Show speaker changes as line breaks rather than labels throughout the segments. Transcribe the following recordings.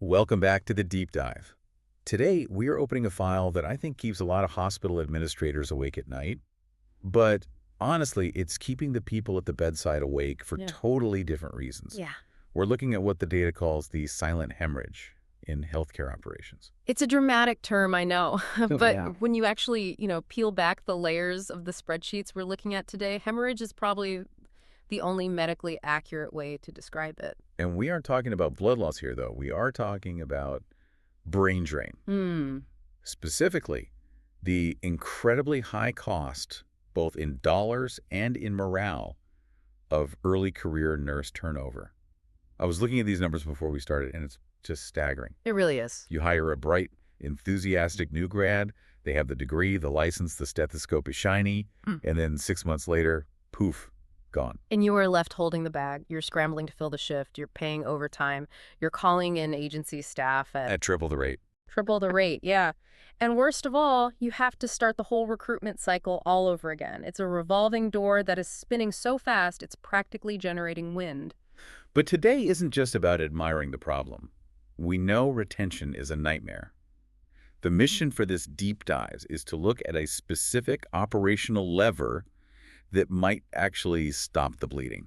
Welcome back to the Deep Dive. Today, we are opening a file that I think keeps a lot of hospital administrators awake at night, but honestly, it's keeping the people at the bedside awake for
Yeah.
totally different reasons.
Yeah.
We're looking at what the data calls the silent hemorrhage in healthcare operations.
It's a dramatic term, I know.
Oh,
But
yeah.
when you actually, peel back the layers of the spreadsheets we're looking at today, hemorrhage is probably the only medically accurate way to describe it.
And we aren't talking about blood loss here, though. We are talking about brain drain.
Hmm.
Specifically, the incredibly high cost, both in dollars and in morale, of early career nurse turnover. I was looking at these numbers before we started, and it's just staggering.
It really is.
You hire a bright, enthusiastic new grad, they have the degree, the license, the stethoscope is shiny,
Mm.
and then 6 months later, poof, gone.
And you are left holding the bag. You're scrambling to fill the shift. You're paying overtime. You're calling in agency staff at
At triple the rate.
triple the rate. Yeah. And worst of all, you have to start the whole recruitment cycle all over again. It's a revolving door that is spinning so fast, it's practically generating wind.
But today isn't just about admiring the problem. We know retention is a nightmare. The mission for this deep dive is to look at a specific operational lever that might actually stop the bleeding.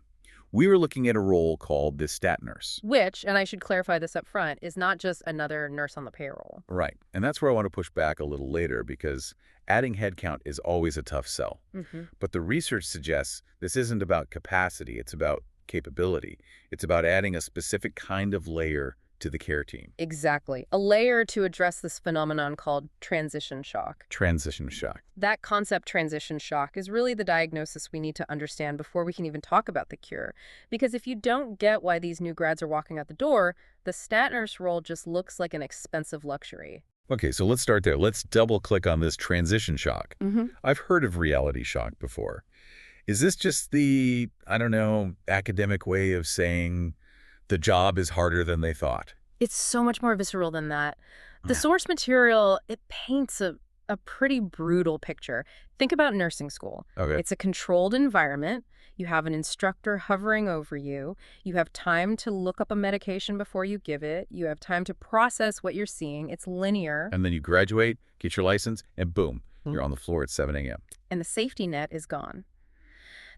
We were looking at a role called the stat nurse.
Which, and I should clarify this up front, is not just another nurse on the payroll.
Right. And that's where I want to push back a little later because adding headcount is always a tough sell. But the research suggests this isn't about capacity, it's about capability. It's about adding a specific kind of layer to the care team.
Exactly. A layer to address this phenomenon called transition shock.
Transition shock.
That concept, transition shock, is really the diagnosis we need to understand before we can even talk about the cure. Because if you don't get why these new grads are walking out the door, the stat nurse role just looks like an expensive luxury.
Okay, so let's start there. Let's double click on this transition shock.
Mm-hmm.
I've heard of reality shock before. Is this just the, I don't know, academic way of saying the job is harder than they thought?
It's so much more visceral than that. The
Yeah.
source material, it paints a pretty brutal picture. Think about nursing school.
Okay.
It's a controlled environment. You have an instructor hovering over you. You have time to look up a medication before you give it. You have time to process what you're seeing. It's linear.
And then you graduate, get your license, and boom, you're on the floor at 7 a.m.
And the safety net is gone.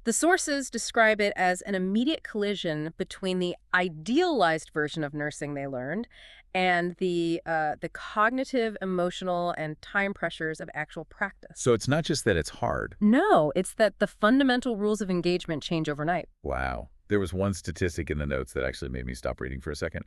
The sources describe it as an immediate collision between the idealized version of nursing they learned and the cognitive, emotional, and time pressures of actual practice.
So it's not just that it's hard.
No, it's that the fundamental rules of engagement change overnight.
Wow. There was one statistic in the notes that actually made me stop reading for a second.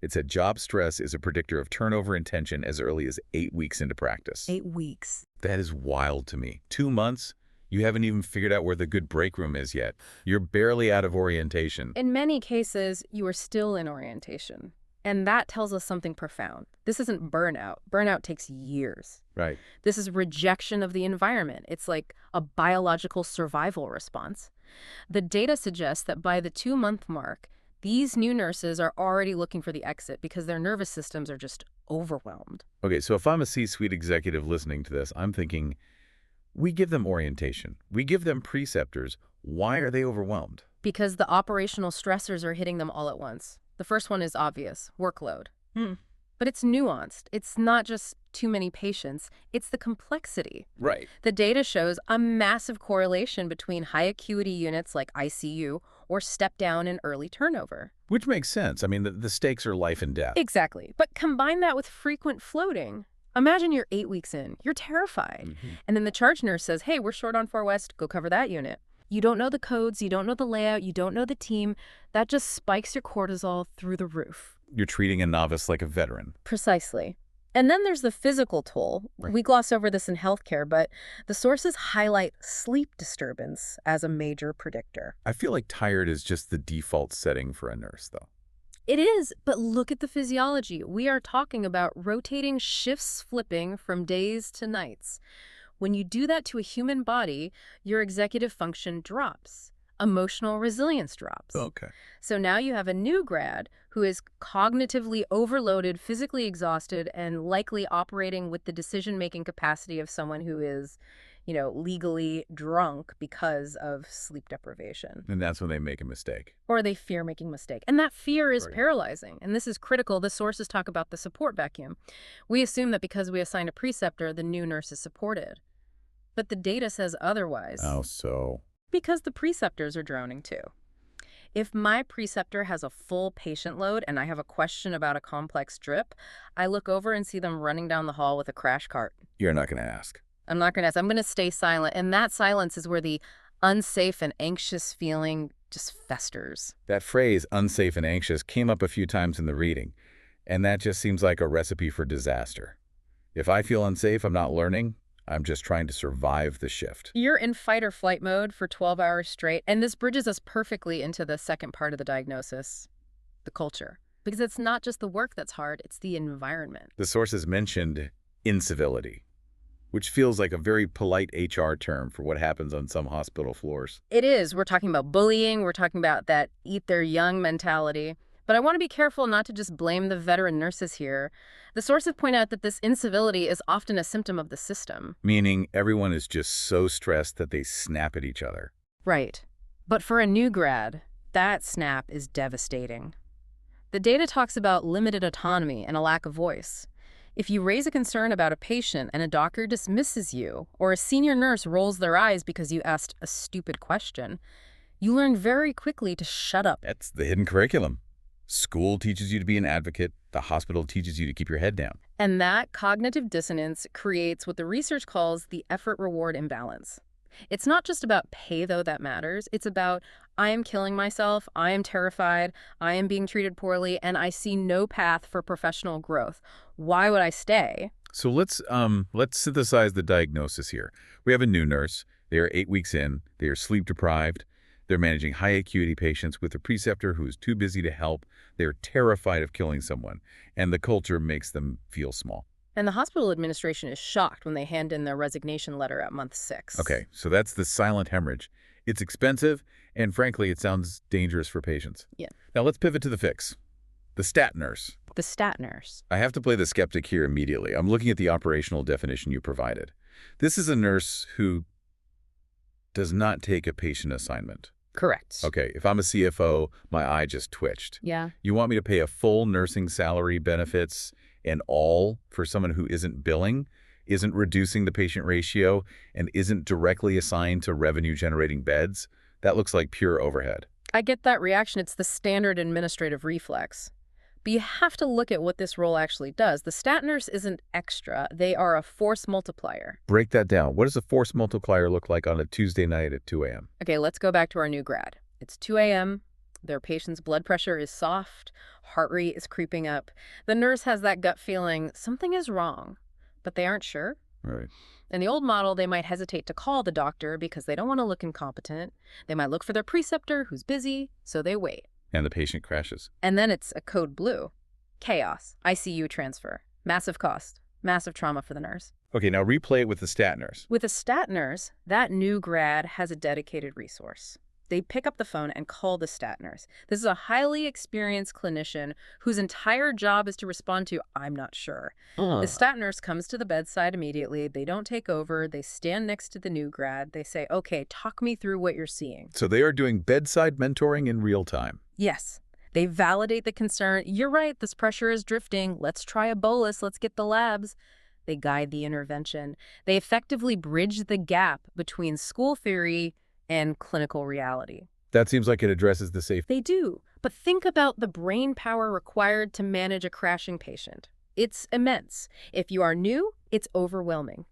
It said job stress is a predictor of turnover and tension as early as 8 weeks into practice.
8 weeks.
That is wild to me. 2 months? You haven't even figured out where the good break room is yet. You're barely out of orientation.
In many cases, you are still in orientation. And that tells us something profound. This isn't burnout. Burnout takes years.
Right.
This is rejection of the environment. It's like a biological survival response. The data suggests that by the 2-month mark, these new nurses are already looking for the exit because their nervous systems are just overwhelmed.
Okay, so if I'm a C-suite executive listening to this, I'm thinking, we give them orientation. We give them preceptors. Why are they overwhelmed?
Because the operational stressors are hitting them all at once. The first one is obvious, workload. But it's nuanced. It's not just too many patients. It's the complexity.
Right.
The data shows a massive correlation between high acuity units like ICU or step down in early turnover.
Which makes sense. I mean, the stakes are life and death.
Exactly. But combine that with frequent floating. Imagine you're 8 weeks in. You're terrified. And then the charge nurse says, hey, we're short on 4 West. Go cover that unit. You don't know the codes. You don't know the layout. You don't know the team. That just spikes your cortisol through the roof.
You're treating a novice like a veteran.
Precisely. And then there's the physical toll.
Right.
We gloss over this in healthcare, but the sources highlight sleep disturbance as a major predictor.
I feel like tired is just the default setting for a nurse, though.
It is, but look at the physiology. We are talking about rotating shifts flipping from days to nights. When you do that to a human body, your executive function drops. Emotional resilience drops.
Okay.
So now you have a new grad who is cognitively overloaded, physically exhausted, and likely operating with the decision-making capacity of someone who is, legally drunk because of sleep deprivation.
And that's when they make a mistake.
Or they fear making a mistake. And that fear is
Right.
paralyzing. And this is critical. The sources talk about the support vacuum. We assume that because we assign a preceptor, the new nurse is supported. But the data says otherwise.
Oh, so...
Because the preceptors are drowning too. If my preceptor has a full patient load and I have a question about a complex drip, I look over and see them running down the hall with a crash cart.
You're not going to ask.
I'm not going to ask. I'm going to stay silent. And that silence is where the unsafe and anxious feeling just festers.
That phrase, unsafe and anxious, came up a few times in the reading, and that just seems like a recipe for disaster. If I feel unsafe, I'm not learning. I'm just trying to survive the shift.
You're in fight or flight mode for 12 hours straight, and this bridges us perfectly into the second part of the diagnosis, the culture. Because it's not just the work that's hard, it's the environment.
The sources mentioned incivility, which feels like a very polite HR term for what happens on some hospital floors.
It is. We're talking about bullying. We're talking about that eat their young mentality. But I want to be careful not to just blame the veteran nurses here. The sources point out that this incivility is often a symptom of the system.
Meaning everyone is just so stressed that they snap at each other.
Right. But for a new grad, that snap is devastating. The data talks about limited autonomy and a lack of voice. If you raise a concern about a patient and a doctor dismisses you, or a senior nurse rolls their eyes because you asked a stupid question, you learn very quickly to shut up.
That's the hidden curriculum. School teaches you to be an advocate. The hospital teaches you to keep your head down.
And that cognitive dissonance creates what the research calls the effort-reward imbalance. It's not just about pay, though, that matters. It's about, I am killing myself, I am terrified, I am being treated poorly, and I see no path for professional growth. Why would I stay?
So let's synthesize the diagnosis here. We have a new nurse. They are 8 weeks in. They are sleep deprived. They're managing high acuity patients with a preceptor who is too busy to help. They're terrified of killing someone, and the culture makes them feel small.
And the hospital administration is shocked when they hand in their resignation letter at month 6.
Okay, so that's the silent hemorrhage. It's expensive, and frankly, it sounds dangerous for patients.
Yeah.
Now let's pivot to the fix. The stat nurse.
The stat nurse.
I have to play the skeptic here immediately. I'm looking at the operational definition you provided. This is a nurse who does not take a patient assignment.
Correct.
Okay, if I'm a CFO, my eye just twitched.
Yeah.
You want me to pay a full nursing salary, benefits, and all for someone who isn't billing, isn't reducing the patient ratio, and isn't directly assigned to revenue-generating beds? That looks like pure overhead.
I get that reaction. It's the standard administrative reflex. But you have to look at what this role actually does. The stat nurse isn't extra. They are a force multiplier.
Break that down. What does a force multiplier look like on a Tuesday night at 2 a.m.?
Okay, let's go back to our new grad. It's 2 a.m. Their patient's blood pressure is soft. Heart rate is creeping up. The nurse has that gut feeling something is wrong, but they aren't sure.
Right.
In the old model, they might hesitate to call the doctor because they don't want to look incompetent. They might look for their preceptor who's busy, so they wait.
And the patient crashes.
And then it's a code blue. Chaos. ICU transfer. Massive cost. Massive trauma for the nurse.
Okay, now replay it with the stat nurse.
With a stat nurse, that new grad has a dedicated resource. They pick up the phone and call the stat nurse. This is a highly experienced clinician whose entire job is to respond to, I'm not sure. The stat nurse comes to the bedside immediately. They don't take over. They stand next to the new grad. They say, okay, talk me through what you're seeing.
So they are doing bedside mentoring in real time.
Yes. They validate the concern. You're right, this pressure is drifting. Let's try a bolus. Let's get the labs. They guide the intervention. They effectively bridge the gap between school theory and clinical reality.
That seems like it addresses the safety.
They do. But think about the brain power required to manage a crashing patient. It's immense. If you are new, it's overwhelming.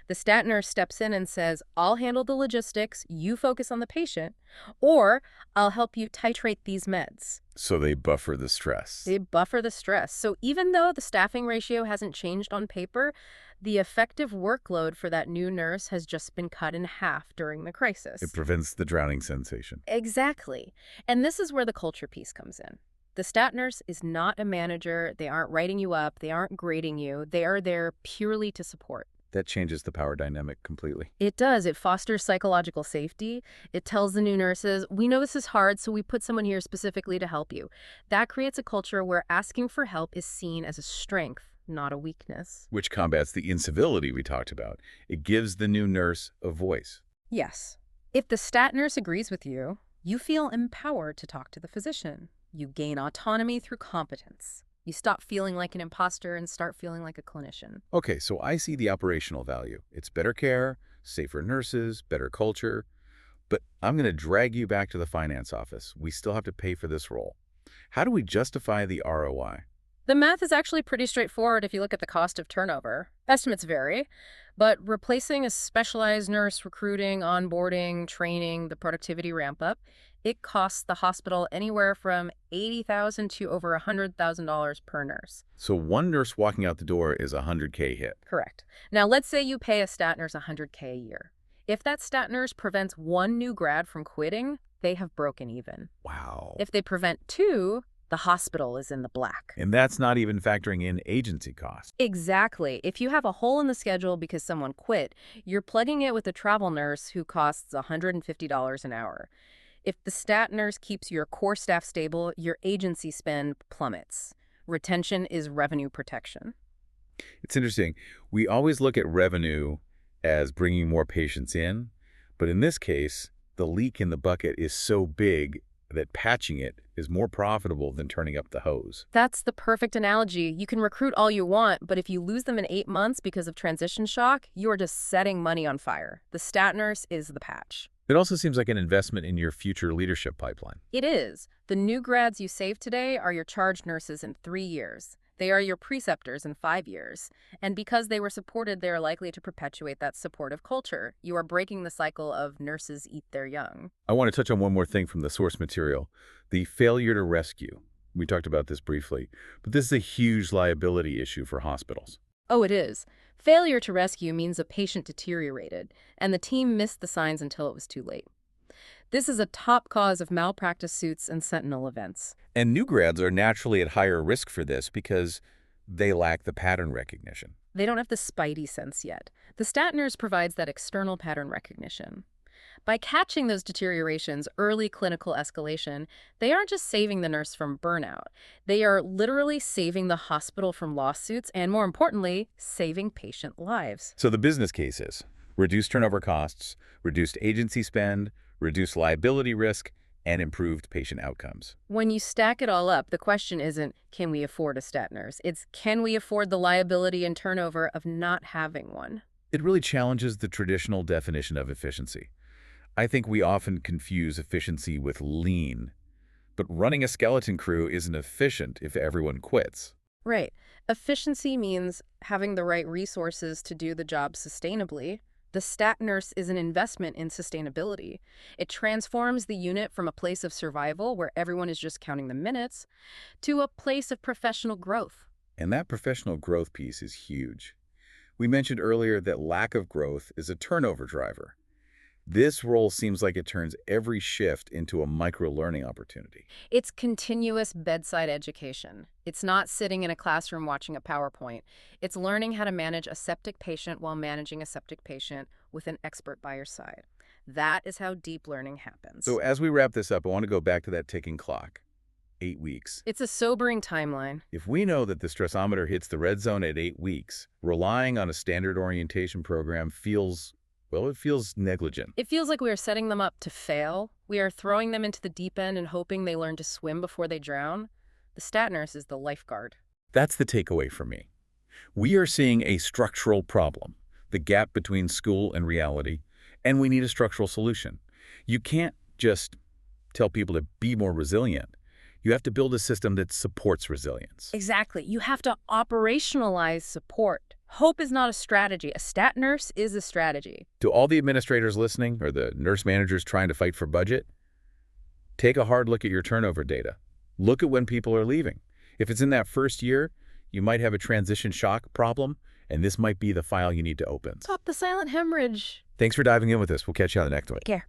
The stat nurse steps in and says, I'll handle the logistics, you focus on the patient, or I'll help you titrate these meds.
So they buffer the stress.
They buffer the stress. So even though the staffing ratio hasn't changed on paper, the effective workload for that new nurse has just been cut in half during the crisis.
It prevents the drowning sensation.
Exactly. And this is where the culture piece comes in. The stat nurse is not a manager. They aren't writing you up. They aren't grading you. They are there purely to support.
That changes the power dynamic completely.
It does. It fosters psychological safety. It tells the new nurses, we know this is hard, so we put someone here specifically to help you. That creates a culture where asking for help is seen as a strength, not a weakness.
Which combats the incivility we talked about. It gives the new nurse a voice.
Yes. If the stat nurse agrees with you, you feel empowered to talk to the physician. You gain autonomy through competence. You stop feeling like an imposter and start feeling like a clinician.
Okay, so I see the operational value. It's better care, safer nurses, better culture. But I'm going to drag you back to the finance office. We still have to pay for this role. How do we justify the ROI?
The math is actually pretty straightforward if you look at the cost of turnover. Estimates vary, but replacing a specialized nurse, recruiting, onboarding, training, the productivity ramp up, it costs the hospital anywhere from $80,000 to over $100,000 per nurse.
So one nurse walking out the door is a $100K hit.
Correct. Now, let's say you pay a stat nurse $100K a year. If that stat nurse prevents one new grad from quitting, they have broken even.
Wow.
If they prevent two, the hospital is in the black.
And that's not even factoring in agency costs.
Exactly. If you have a hole in the schedule because someone quit, you're plugging it with a travel nurse who costs $150 an hour. If the stat nurse keeps your core staff stable, your agency spend plummets. Retention is revenue protection.
It's interesting. We always look at revenue as bringing more patients in, but in this case, the leak in the bucket is so big that patching it is more profitable than turning up the hose.
That's the perfect analogy. You can recruit all you want, but if you lose them in 8 months because of transition shock, you are just setting money on fire. The stat nurse is the patch.
It also seems like an investment in your future leadership pipeline.
It is. The new grads you save today are your charge nurses in 3 years. They are your preceptors in 5 years. And because they were supported, they are likely to perpetuate that supportive culture. You are breaking the cycle of nurses eat their young.
I want to touch on one more thing from the source material, the failure to rescue. We talked about this briefly, but this is a huge liability issue for hospitals.
Oh, it is. Failure to rescue means a patient deteriorated, and the team missed the signs until it was too late. This is a top cause of malpractice suits and sentinel events.
And new grads are naturally at higher risk for this because they lack the pattern recognition.
They don't have the spidey sense yet. The stat nurse provides that external pattern recognition. By catching those deteriorations, early clinical escalation, they aren't just saving the nurse from burnout. They are literally saving the hospital from lawsuits and, more importantly, saving patient lives.
So the business case is reduced turnover costs, reduced agency spend, reduced liability risk, and improved patient outcomes.
When you stack it all up, the question isn't, can we afford a stat nurse? It's, can we afford the liability and turnover of not having one?
It really challenges the traditional definition of efficiency. I think we often confuse efficiency with lean, but running a skeleton crew isn't efficient if everyone quits.
Right. Efficiency means having the right resources to do the job sustainably. The stat nurse is an investment in sustainability. It transforms the unit from a place of survival where everyone is just counting the minutes to a place of professional growth.
And that professional growth piece is huge. We mentioned earlier that lack of growth is a turnover driver. This role seems like it turns every shift into a micro-learning opportunity.
It's continuous bedside education. It's not sitting in a classroom watching a PowerPoint. It's learning how to manage a septic patient while managing a septic patient with an expert by your side. That is how deep learning happens.
So as we wrap this up, I want to go back to that ticking clock. 8 weeks.
It's a sobering timeline.
If we know that the stressometer hits the red zone at 8 weeks, relying on a standard orientation program feels negligent.
It feels like we are setting them up to fail. We are throwing them into the deep end and hoping they learn to swim before they drown. The stat nurse is the lifeguard.
That's the takeaway for me. We are seeing a structural problem, the gap between school and reality, and we need a structural solution. You can't just tell people to be more resilient. You have to build a system that supports resilience.
Exactly. You have to operationalize support. Hope is not a strategy. A stat nurse is a strategy.
To all the administrators listening or the nurse managers trying to fight for budget, take a hard look at your turnover data. Look at when people are leaving. If it's in that first year, you might have a transition shock problem, and this might be the file you need to open.
Stop the silent hemorrhage.
Thanks for diving in with us. We'll catch you on the next one.
Take care.